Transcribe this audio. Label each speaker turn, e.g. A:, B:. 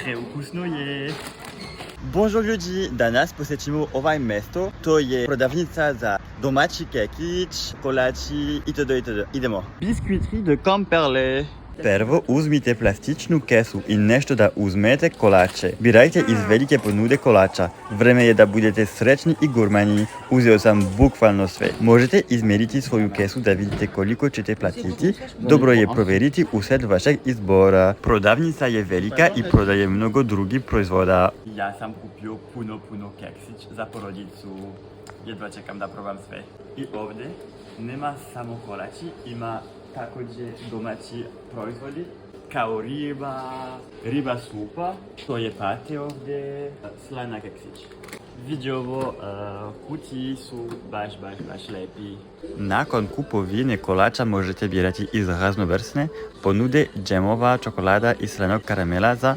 A: Preukusno je. Bonjour ljudi, danas posjećimo ovaj mesto. To je prodavnica za domaći kekić, kolači itd. Idemo. Biskuitri de Camperle. Prvo uzmite plastičnu kesu i nešto da uzmete kolače. Birajte iz velike ponude kolača. Vreme je da budete srećni i gurmani. Uzeo sam bukvalno sve. Možete izmjeriti svoju kesu da vidite koliko ćete platiti. Dobro je provjeriti usred vašeg izbora. Prodavnica je velika i prodaje mnogo drugih proizvoda. Ja sam kupio puno keksić za porodicu. Jedva čekam da probam sve. I ovdje nema samo kolači, ima također domaći proizvodi kao riba supa, to je pate ovdje, slana keksić. Vidiovo, kutiji su baš lepi. Nakon kupovine kolača možete birati iz raznovrsne ponude džemova, čokolada i slanog karamela za